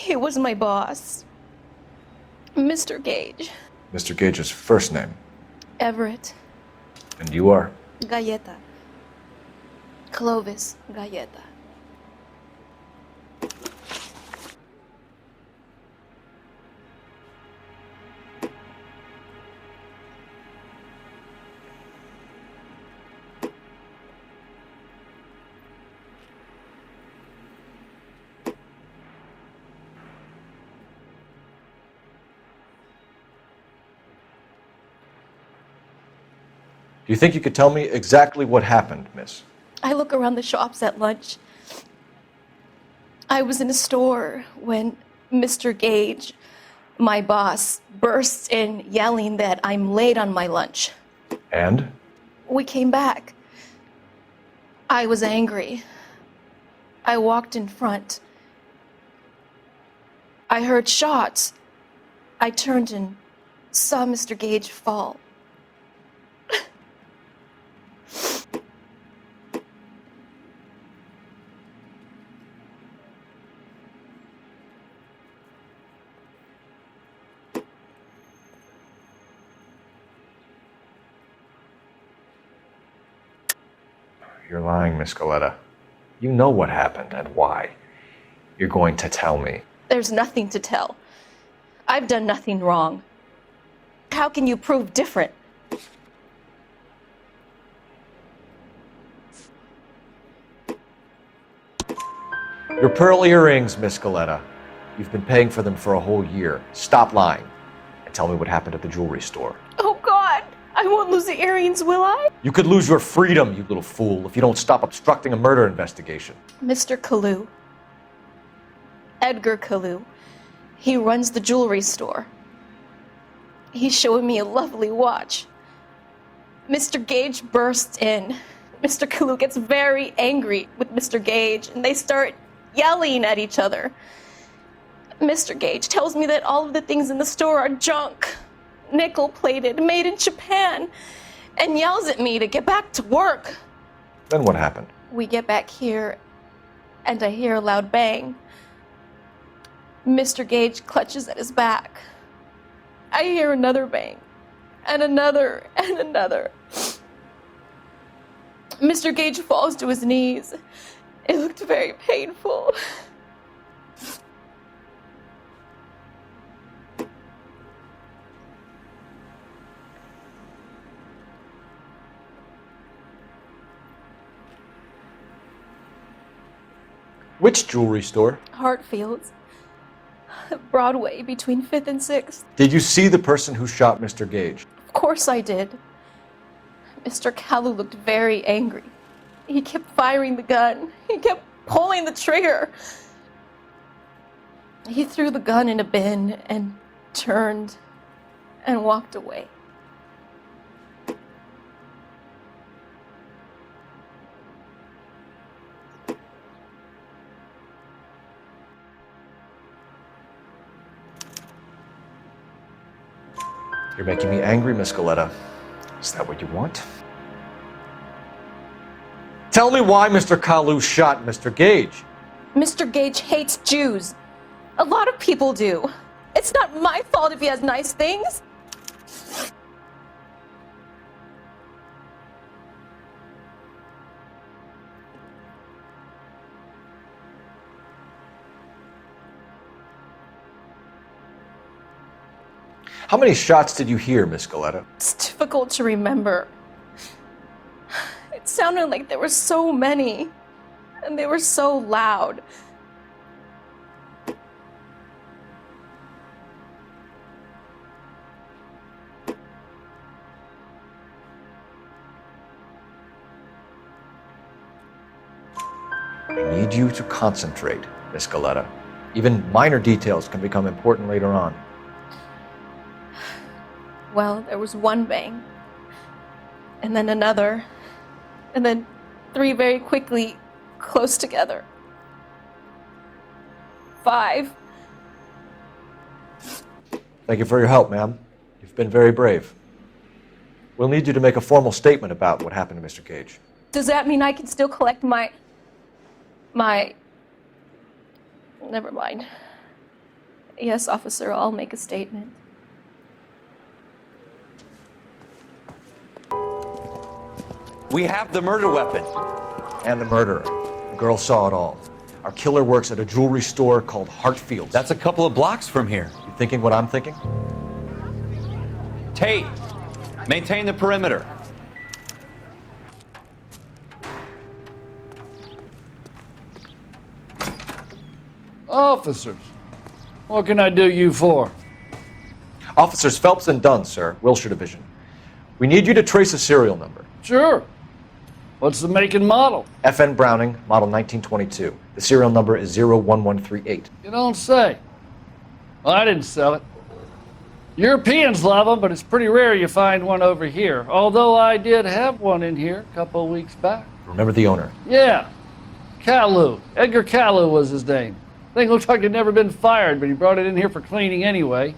He was my boss, Mr. Gage. Mr. Gage's first name? Everett. And you are? Galleta. Clovis Galleta. Do you think you could tell me exactly what happened, miss? I look around the shops at lunch. I was in a store when Mr. Gage, my boss, bursts in yelling that I'm late on my lunch. And? We came back. I was angry. I walked in front. I heard shots. I turned and saw Mr. Gage fall. You're lying, Miss Galleta. You know what happened and why. You're going to tell me. There's nothing to tell. I've done nothing wrong. How can you prove different? Your pearl earrings, Miss Galleta. You've been paying for them for a whole year. Stop lying and tell me what happened at the jewelry store. Oh, God! I won't lose the earrings, will I? You could lose your freedom, you little fool, if you don't stop obstructing a murder investigation. Mr. Kalu. Edgar Kalu. He runs the jewelry store. He's showing me a lovely watch. Mr. Gage bursts in. Mr. Kalu gets very angry with Mr. Gage, and they start yelling at each other. Mr. Gage tells me that all of the things in the store are junk, nickel-plated, made in Japan, and yells at me to get back to work. Then what happened? We get back here, and I hear a loud bang. Mr. Gage clutches at his back. I hear another bang, and another, and another. Mr. Gage falls to his knees. It looked very painful. Which jewelry store? Hartfield's. Broadway, between 5th and 6th. Did you see the person who shot Mr. Gage? Of course I did. Mr. Kalu looked very angry. He kept firing the gun. He kept pulling the trigger. He threw the gun in a bin and turned and walked away. You're making me angry, Miss Galleta. Is that what you want? Tell me why Mr. Kalu shot Mr. Gage. Mr. Gage hates Jews. A lot of people do. It's not my fault if he has nice things. How many shots did you hear, Miss Galleta? It's difficult to remember. It sounded like there were so many, and they were so loud. I need you to concentrate, Miss Galleta. Even minor details can become important later on. Well, there was one bang, and then another, and then 3 very quickly, close together. 5. Thank you for your help, ma'am. You've been very brave. We'll need you to make a formal statement about what happened to Mr. Gage. Does that mean I can still collect my... Never mind. Yes, officer, I'll make a statement. We have the murder weapon. And the murderer. The girl saw it all. Our killer works at a jewelry store called Hartfield's. That's a couple of blocks from here. You thinking what I'm thinking? Tate, maintain the perimeter. Officers, what can I do you for? Officers Phelps and Dunn, sir, Wilshire Division. We need you to trace a serial number. Sure. What's the make and model? FN Browning, model 1922. The serial number is 01138. You don't say. Well, I didn't sell it. Europeans love them, but it's pretty rare you find one over here. Although I did have one in here a couple of weeks back. Remember the owner? Yeah. Caillou. Edgar Caillou was his name. Thing looked like he'd never been fired, but he brought it in here for cleaning anyway.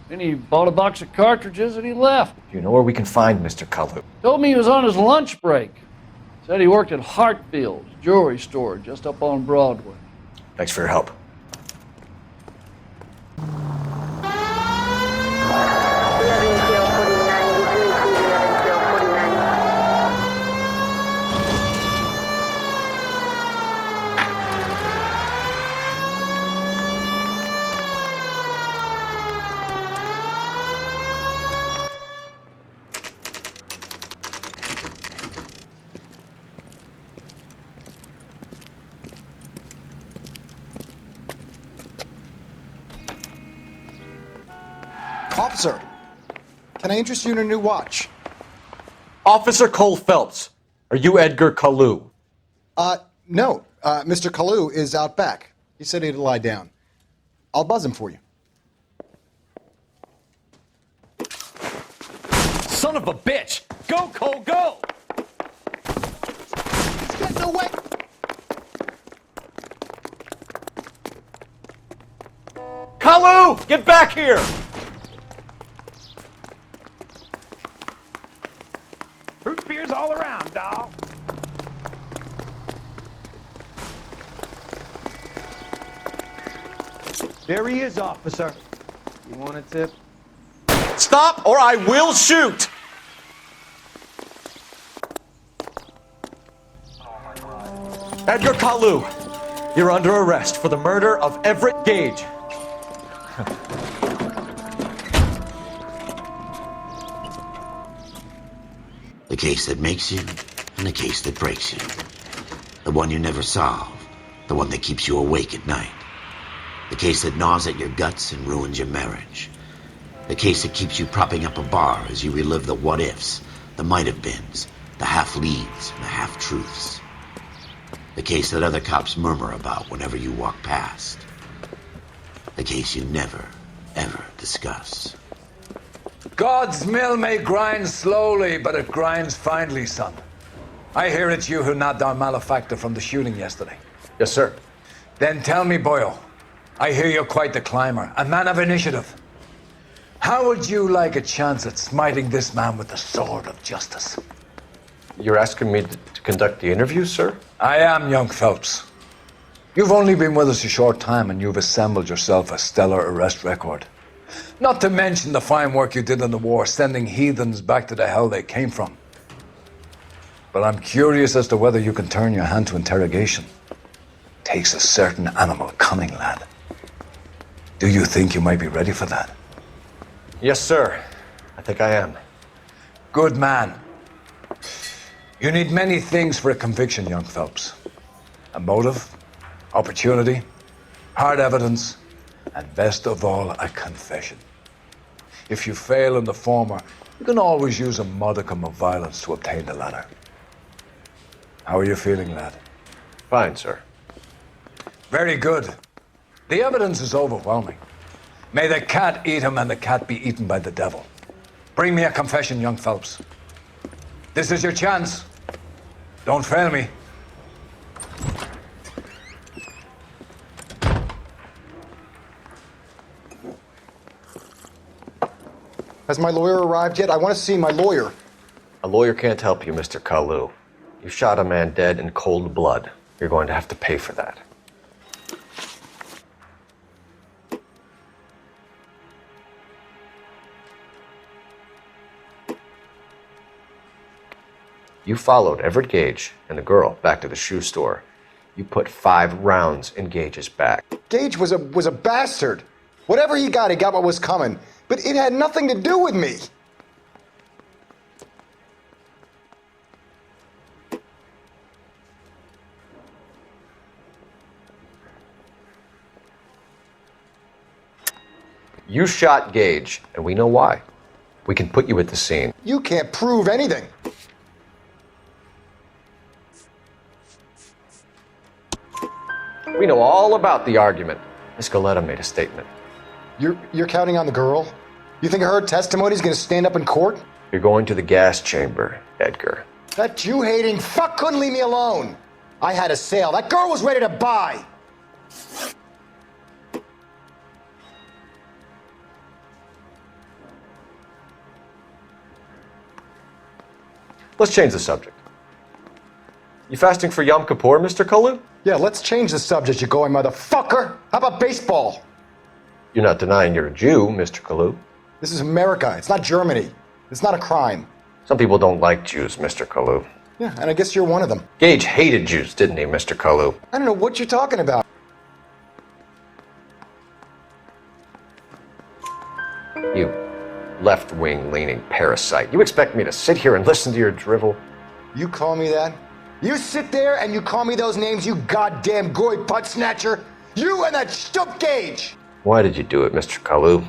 Then he bought a box of cartridges and he left. Do you know where we can find Mr. Kalu? Told me he was on his lunch break. Said he worked at Hartfield's jewelry store just up on Broadway. Thanks for your help. Officer, can I interest you in a new watch? Officer Cole Phelps, are you Edgar Kalu? No. Mr. Kalu is out back. He said he'd lie down. I'll buzz him for you. Son of a bitch! Go, Cole, go! He's getting away! Kalu, get back here! Root beers all around, doll. There he is, officer. You want a tip? Stop or I will shoot! Edgar Kalu, you're under arrest for the murder of Everett Gage. The case that makes you, and the case that breaks you. The one you never solve, the one that keeps you awake at night. The case that gnaws at your guts and ruins your marriage. The case that keeps you propping up a bar as you relive the what-ifs, the might-have-beens, the half-leads, and the half-truths. The case that other cops murmur about whenever you walk past. The case you never, ever discuss. God's mill may grind slowly, but it grinds finely, son. I hear it's you who nabbed our malefactor from the shooting yesterday. Yes, sir. Then tell me, Boyle, I hear you're quite the climber, a man of initiative. How would you like a chance at smiting this man with the sword of justice? You're asking me to conduct the interview, sir? I am, young Phelps. You've only been with us a short time and you've assembled yourself a stellar arrest record. Not to mention the fine work you did in the war, sending heathens back to the hell they came from. But I'm curious as to whether you can turn your hand to interrogation. Takes a certain animal cunning, lad. Do you think you might be ready for that? Yes, sir. I think I am. Good man. You need many things for a conviction, young Phelps. A motive, opportunity, hard evidence, and best of all, a confession. If you fail in the former, you can always use a modicum of violence to obtain the latter. How are you feeling, lad? Fine, sir. Very good. The evidence is overwhelming. May the cat eat him and the cat be eaten by the devil. Bring me a confession, young Phelps. This is your chance. Don't fail me. Has my lawyer arrived yet? I want to see my lawyer. A lawyer can't help you, Mr. Kalu. You shot a man dead in cold blood. You're going to have to pay for that. You followed Everett Gage and the girl back to the shoe store. You put 5 rounds in Gage's back. Gage was a bastard. Whatever he got what was coming. But it had nothing to do with me. You shot Gage, and we know why. We can put you at the scene. You can't prove anything. We know all about the argument. Miss Goleta made a statement. You're counting on the girl? You think her testimony is going to stand up in court? You're going to the gas chamber, Edgar. That Jew-hating fuck couldn't leave me alone. I had a sale. That girl was ready to buy. Let's change the subject. You fasting for Yom Kippur, Mr. Kalu? Yeah, let's change the subject, you going motherfucker. How about baseball? You're not denying you're a Jew, Mr. Kalu. This is America. It's not Germany. It's not a crime. Some people don't like Jews, Mr. Kalu. Yeah, and I guess you're one of them. Gage hated Jews, didn't he, Mr. Kalu? I don't know what you're talking about. You left-wing leaning parasite. You expect me to sit here and listen to your drivel? You call me that? You sit there and you call me those names, you goddamn goy putt snatcher? You and that stup Gage! Why did you do it, Mr. Kalu?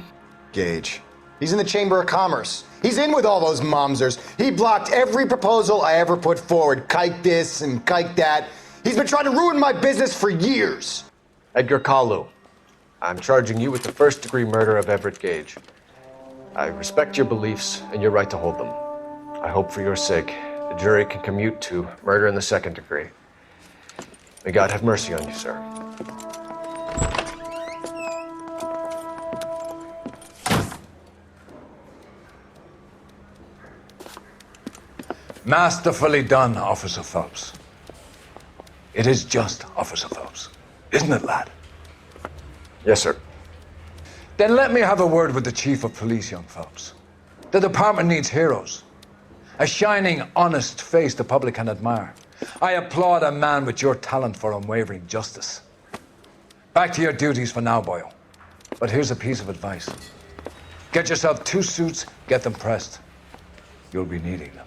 Gage. He's in the Chamber of Commerce. He's in with all those momsers. He blocked every proposal I ever put forward. Kike this and kike that. He's been trying to ruin my business for years. Edgar Kalu, I'm charging you with the first-degree murder of Everett Gage. I respect your beliefs and your right to hold them. I hope for your sake the jury can commute to murder in the second degree. May God have mercy on you, sir. Masterfully done, Officer Phelps. It is just Officer Phelps, isn't it, lad? Yes, sir. Then let me have a word with the Chief of Police, young Phelps. The department needs heroes. A shining, honest face the public can admire. I applaud a man with your talent for unwavering justice. Back to your duties for now, boyo. But here's a piece of advice. Get yourself 2 suits, get them pressed. You'll be needing them.